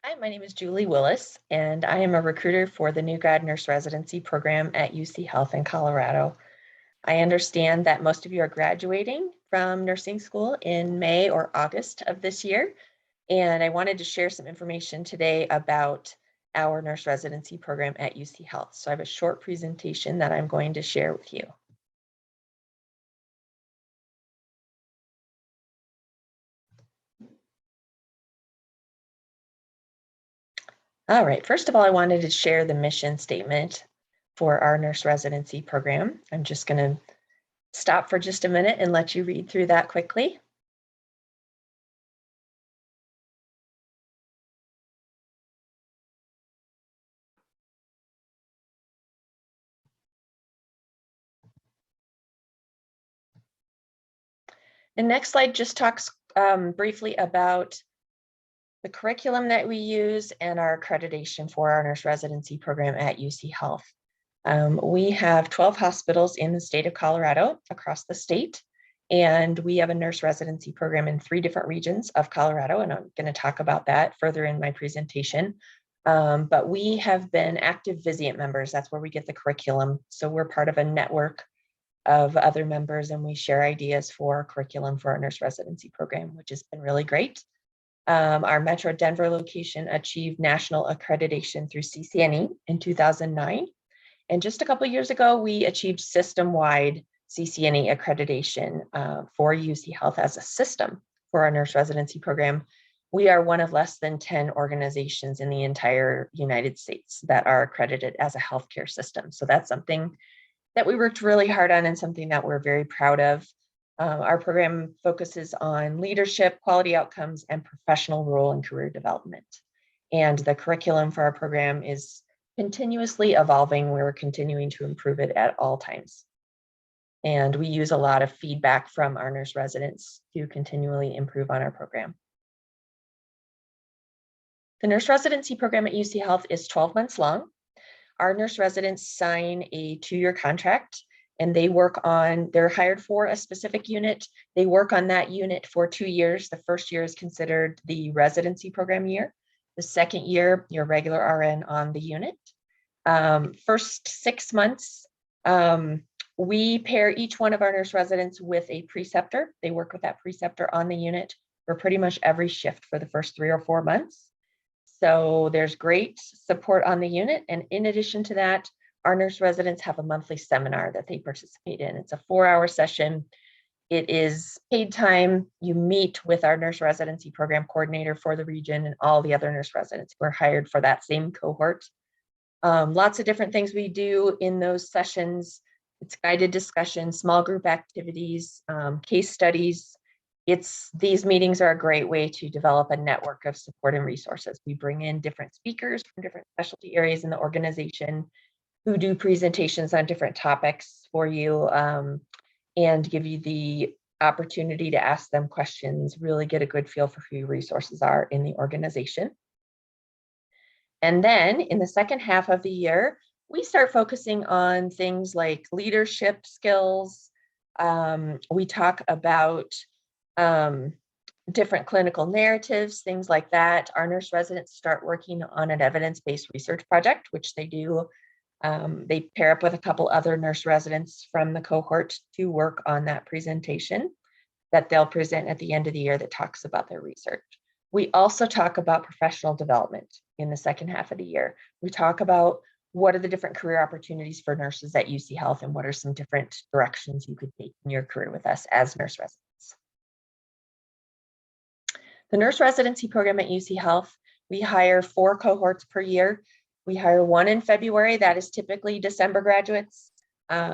Hi, my name is Julie Willis, and I am a recruiter for the new grad nurse residency program at UCHealth in Colorado. I understand that most of you are graduating from nursing school in May or August of this year, and I wanted to share some information today about our nurse residency program at UCHealth. So I have a short presentation that I'm going to share with you. All right, first of all, I wanted to share the mission statement for our nurse residency program. I'm just going to stop for just a minute and let you read through that quickly. The next slide just talks briefly about the curriculum that we use and our accreditation for our nurse residency program at UCHealth. We have 12 hospitals in the state of Colorado, across the state, and we have a nurse residency program in 3 different regions of Colorado, and I'm going to talk about that further in my presentation. But we have been active Vizient members. That's where we get the curriculum. So we're part of a network of other members, and we share ideas for curriculum for our nurse residency program, which has been really great. Our Metro Denver location achieved national accreditation through CCNE in 2009. And just a couple of years ago, we achieved system-wide CCNE accreditation for UCHealth as a system for our nurse residency program. We are one of less than 10 organizations in the entire United States that are accredited as a healthcare system. So that's something that we worked really hard on and something that we're very proud of. Our program focuses on leadership, quality outcomes, and professional role and career development. And the curriculum for our program is continuously evolving. We're continuing to improve it at all times. And we use a lot of feedback from our nurse residents to continually improve on our program. The nurse residency program at UCHealth is 12 months long. Our nurse residents sign a 2-year contract, and they're hired for a specific unit. They work on that unit for 2 years. The first year is considered the residency program year. The second year, your regular RN on the unit. First 6 months, we pair each one of our nurse residents with a preceptor. They work with that preceptor on the unit for pretty much every shift for the first 3 or 4 months. So there's great support on the unit. And in addition to that, our nurse residents have a monthly seminar that they participate in. It's a 4-hour session. It is paid time. You meet with our nurse residency program coordinator for the region and all the other nurse residents who are hired for that same cohort. Lots of different things we do in those sessions. It's guided discussion, small group activities, case studies. These meetings are a great way to develop a network of support and resources. We bring in different speakers from different specialty areas in the organization who do presentations on different topics for you and give you the opportunity to ask them questions, really get a good feel for who your resources are in the organization. And then in the second half of the year, we start focusing on things like leadership skills. We talk about different clinical narratives, things like that. Our nurse residents start working on an evidence-based research project, which they do. They pair up with a couple other nurse residents from the cohort to work on that presentation that they'll present at the end of the year that talks about their research. We also talk about professional development in the second half of the year. We talk about what are the different career opportunities for nurses at UCHealth and what are some different directions you could take in your career with us as nurse residents. The nurse residency program at UCHealth, we hire 4 cohorts per year. We hire 1 in February, that is typically December graduates.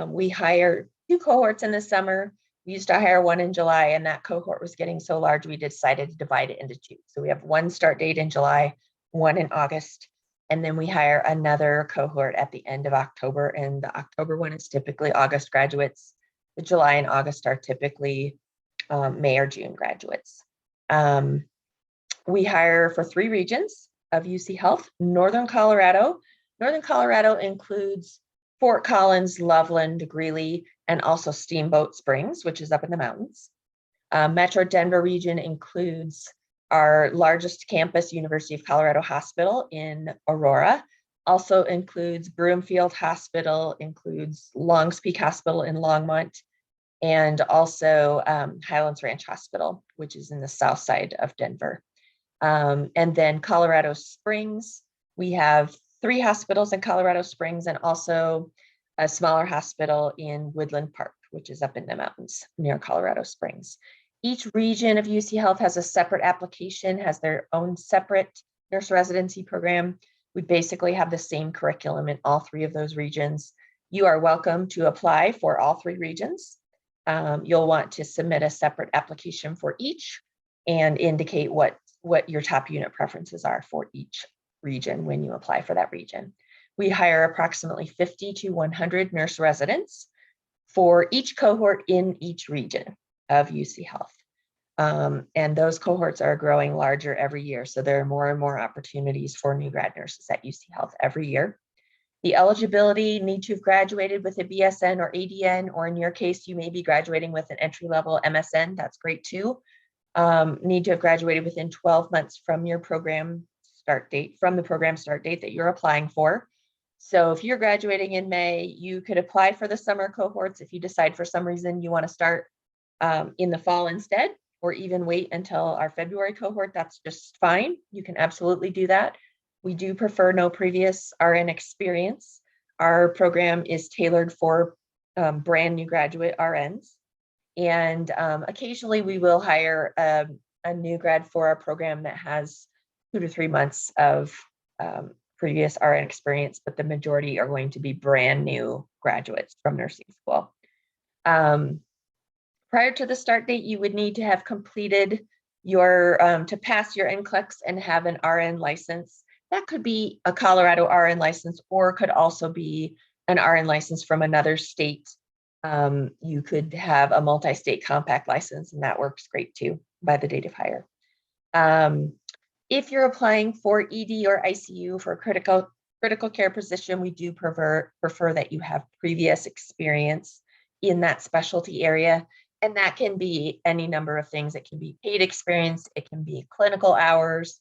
We hire 2 cohorts in the summer. We used to hire 1 in July, and that cohort was getting so large, we decided to divide it into 2. So we have 1 start date in July, 1 in August, and then we hire another cohort at the end of October, and the October one is typically August graduates. The July and August are typically May or June graduates. We hire for 3 regions of UCHealth. Northern Colorado includes Fort Collins, Loveland, Greeley, and also Steamboat Springs, which is up in the mountains. Metro Denver region includes Our largest campus, University of Colorado Hospital in Aurora, also includes Broomfield Hospital, includes Longs Peak Hospital in Longmont, and also Highlands Ranch Hospital, which is in the south side of Denver. And then Colorado Springs, we have 3 hospitals in Colorado Springs and also a smaller hospital in Woodland Park, which is up in the mountains near Colorado Springs. Each region of UC Health has a separate application, has their own separate nurse residency program. We basically have the same curriculum in all 3 of those regions. You are welcome to apply for all 3 regions. You'll want to submit a separate application for each and indicate what your top unit preferences are for each region when you apply for that region. We hire approximately 50 to 100 nurse residents for each cohort in each region of UC Health. And those cohorts are growing larger every year. So there are more and more opportunities for new grad nurses at UC Health every year. The eligibility, need to have graduated with a BSN or ADN, or in your case, you may be graduating with an entry-level MSN. That's great too. Need to have graduated within 12 months from your program start date, from the program start date that you're applying for. So if you're graduating in May, you could apply for the summer cohorts. If you decide for some reason you want to start in the fall instead, or even wait until our February cohort, that's just fine. You can absolutely do that. We do prefer no previous RN experience. Our program is tailored for brand new graduate RNs. And occasionally we will hire a new grad for our program that has 2 to 3 months of previous RN experience, but the majority are going to be brand new graduates from nursing school. Prior to the start date, you would need to have completed your, to pass your NCLEX and have an RN license. That could be a Colorado RN license, or could also be an RN license from another state. You could have a multi-state compact license, and that works great too by the date of hire. If you're applying for ED or ICU for a critical care position, we do prefer that you have previous experience in that specialty area. And that can be any number of things. It can be paid experience, it can be clinical hours,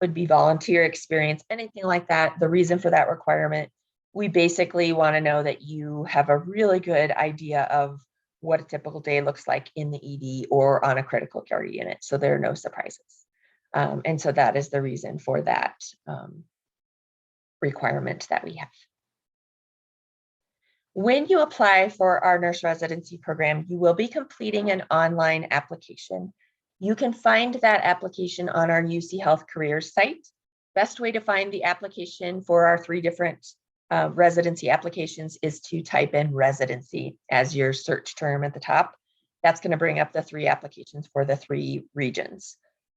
would be volunteer experience, anything like that. The reason for that requirement, we basically want to know that you have a really good idea of what a typical day looks like in the ED or on a critical care unit, so there are no surprises. And so that is the reason for that requirement that we have. When you apply for our nurse residency program, you will be completing an online application. You can find that application on our UC Health careers site. Best way to find the application for our 3 different residency applications is to type in residency as your search term at the top. That's going to bring up the 3 applications for the 3 regions.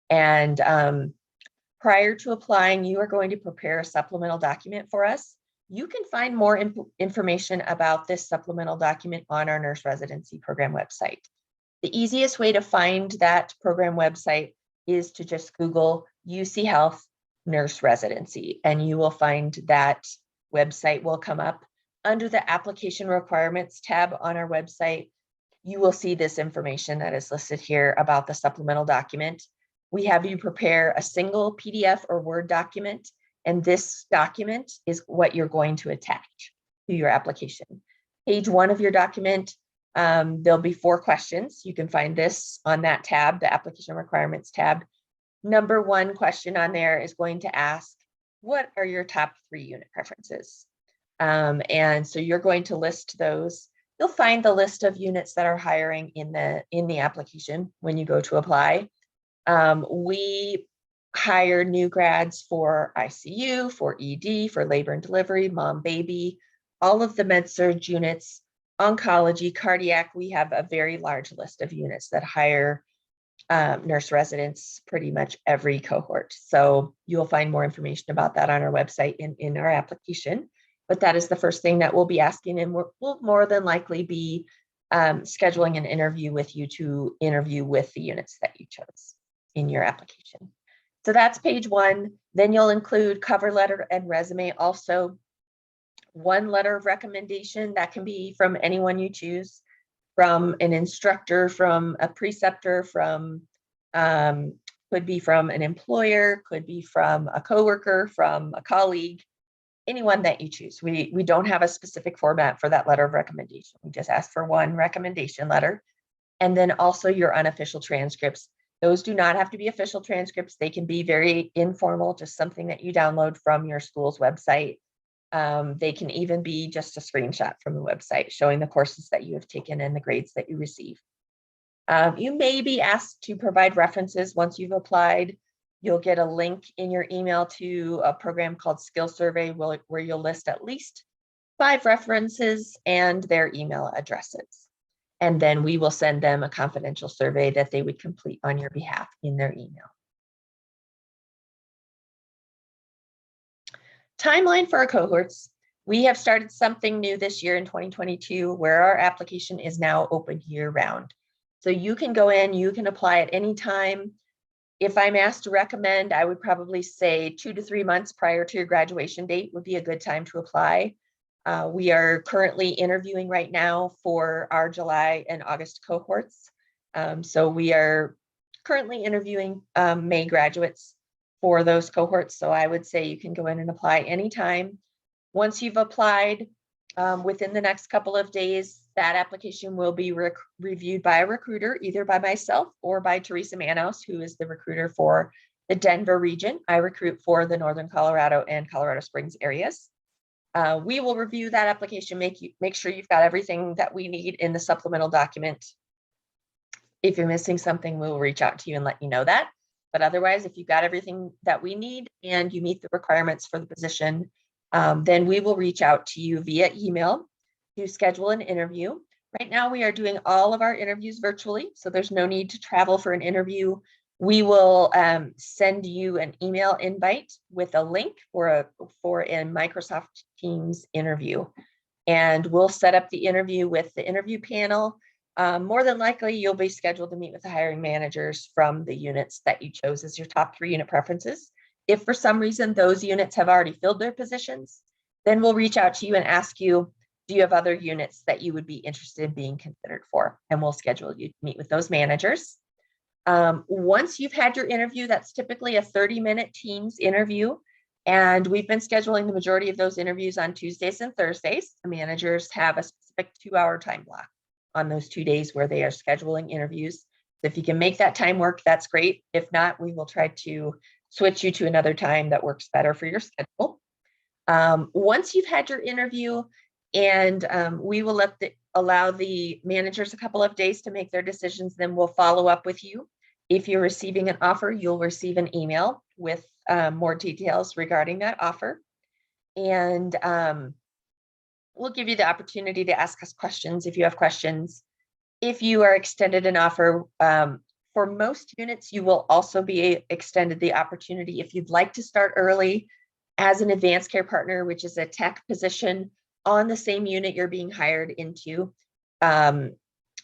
And prior to applying, you are going to prepare a supplemental document for us. You can find more information about this supplemental document on our nurse residency program website. The easiest way to find that program website is to just Google UC Health nurse residency, and you will find that website will come up. Under the application requirements tab on our website, you will see this information that is listed here about the supplemental document. We have you prepare a single PDF or Word document, and this document is what you're going to attach to your application. Page 1 of your document, there'll be 4 questions. You can find this on that tab, the application requirements tab. Number 1 question on there is going to ask, what are your top 3 unit preferences? And so you're going to list those. You'll find the list of units that are hiring in the application when you go to apply. We hire new grads for ICU, for ED, for labor and delivery, mom, baby, all of the med-surg units, oncology, cardiac. We have a very large list of units that hire nurse residents pretty much every cohort. So you'll find more information about that on our website in our application. But that is the first thing that we'll be asking, and we'll more than likely be scheduling an interview with you to interview with the units that you chose in your application. So that's page 1. Then you'll include cover letter and resume. Also, 1 letter of recommendation that can be from anyone you choose, from an instructor, from a preceptor, from Could be from an employer, could be from a coworker, from a colleague, anyone that you choose. We don't have a specific format for that letter of recommendation. We just ask for one recommendation letter. And then also your unofficial transcripts. Those do not have to be official transcripts. They can be very informal, just something that you download from your school's website. They can even be just a screenshot from the website showing the courses that you have taken and the grades that you receive. You may be asked to provide references once you've applied. You'll get a link in your email to a program called Skill Survey where you'll list at least 5 references and their email addresses. And then we will send them a confidential survey that they would complete on your behalf in their email. Timeline for our cohorts. We have started something new this year in 2022 where our application is now open year-round. So you can go in, you can apply at any time. If I'm asked to recommend, I would probably say 2 to 3 months prior to your graduation date would be a good time to apply. We are currently interviewing right now for our July and August cohorts. So we are currently interviewing May graduates for those cohorts. So I would say you can go in and apply anytime. Once you've applied, within the next couple of days, that application will be reviewed by a recruiter, either by myself or by Teresa Manhouse, who is the recruiter for the Denver region. I recruit for the Northern Colorado and Colorado Springs areas. We will review that application, make sure you've got everything that we need in the supplemental document. If you're missing something, we'll reach out to you and let you know that. But otherwise, if you've got everything that we need and you meet the requirements for the position, then we will reach out to you via email to schedule an interview. Right now, we are doing all of our interviews virtually, so there's no need to travel for an interview. We will send you an email invite with a link for a Microsoft Teams interview. And we'll set up the interview with the interview panel. More than likely, you'll be scheduled to meet with the hiring managers from the units that you chose as your top 3 unit preferences. If for some reason those units have already filled their positions, then we'll reach out to you and ask you, do you have other units that you would be interested in being considered for? And we'll schedule you to meet with those managers. Once you've had your interview, that's typically a 30-minute Teams interview. And we've been scheduling the majority of those interviews on Tuesdays and Thursdays. The managers have a specific 2-hour time block on those 2 days where they are scheduling interviews. So if you can make that time work, that's great. If not, we will try to switch you to another time that works better for your schedule. Once you've had your interview, and we will allow the managers a couple of days to make their decisions, then we'll follow up with you. If you're receiving an offer, you'll receive an email with more details regarding that offer. And we'll give you the opportunity to ask us questions if you have questions. If you are extended an offer, for most units, you will also be extended the opportunity, if you'd like to start early as an advanced care partner, which is a tech position on the same unit you're being hired into,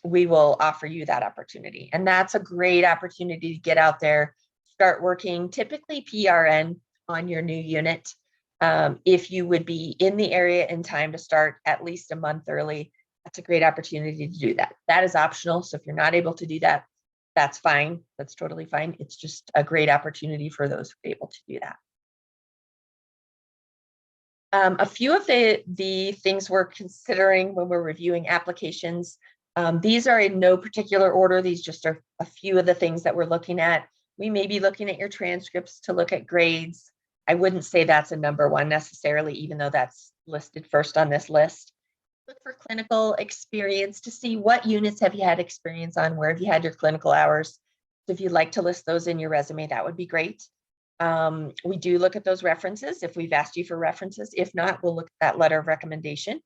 we will offer you that opportunity. And that's a great opportunity to get out there, start working, typically PRN on your new unit. If you would be in the area in time to start at least a month early, that's a great opportunity to do that. That is optional. So if you're not able to do that, that's fine. That's totally fine. It's just a great opportunity for those who are able to do that. A few of the things we're considering when we're reviewing applications, these are in no particular order. These just are a few of the things that we're looking at. We may be looking at your transcripts to look at grades. I wouldn't say that's a number 1 necessarily, even though that's listed first on this list. Look for clinical experience to see what units have you had experience on, where have you had your clinical hours. So if you'd like to list those in your resume, that would be great. We do look at those references if we've asked you for references. If not, we'll look at that letter of recommendation.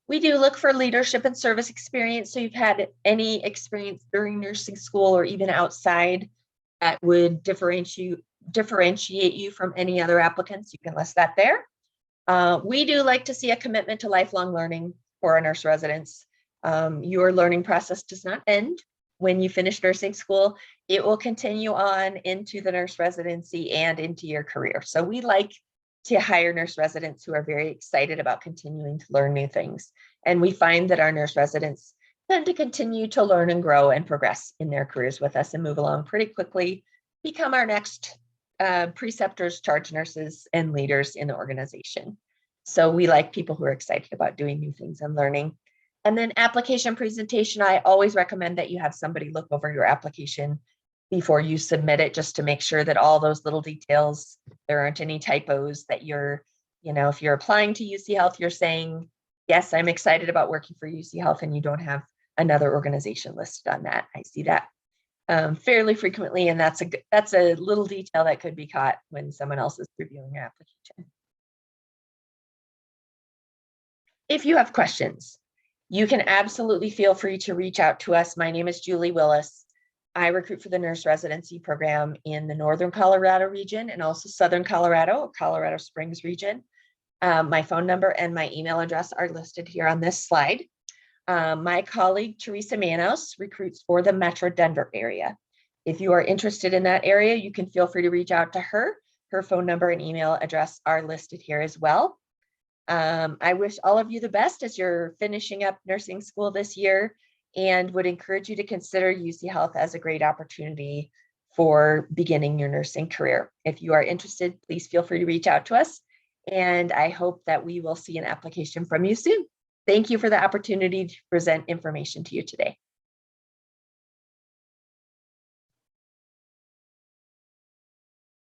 We do look for leadership and service experience. So you've had any experience during nursing school or even outside that would differentiate you from any other applicants. You can list that there. We do like to see a commitment to lifelong learning for our nurse residents. Your learning process does not end when you finish nursing school. It will continue on into the nurse residency and into your career. So we like to hire nurse residents who are very excited about continuing to learn new things. And we find that our nurse residents tend to continue to learn and grow and progress in their careers with us and move along pretty quickly. become our next preceptors, charge nurses, and leaders in the organization. So we like people who are excited about doing new things and learning. And then application presentation, I always recommend that you have somebody look over your application before you submit it, just to make sure that all those little details, there aren't any typos, that you're, if you're applying to UCHealth, you're saying, yes, I'm excited about working for UCHealth, and you don't have another organization listed on that. I see that fairly frequently, and that's a little detail that could be caught when someone else is reviewing your application. If you have questions, you can absolutely feel free to reach out to us. My name is Julie Willis. I recruit for the nurse residency program in the Northern Colorado region and also Southern Colorado, Colorado Springs region. My phone number and my email address are listed here on this slide. My colleague, Teresa Manos, recruits for the Metro Denver area. If you are interested in that area, you can feel free to reach out to her. Her phone number and email address are listed here as well. I wish all of you the best as you're finishing up nursing school this year, and would encourage you to consider UCHealth as a great opportunity for beginning your nursing career. If you are interested, please feel free to reach out to us, and I hope that we will see an application from you soon. Thank you for the opportunity to present information to you today.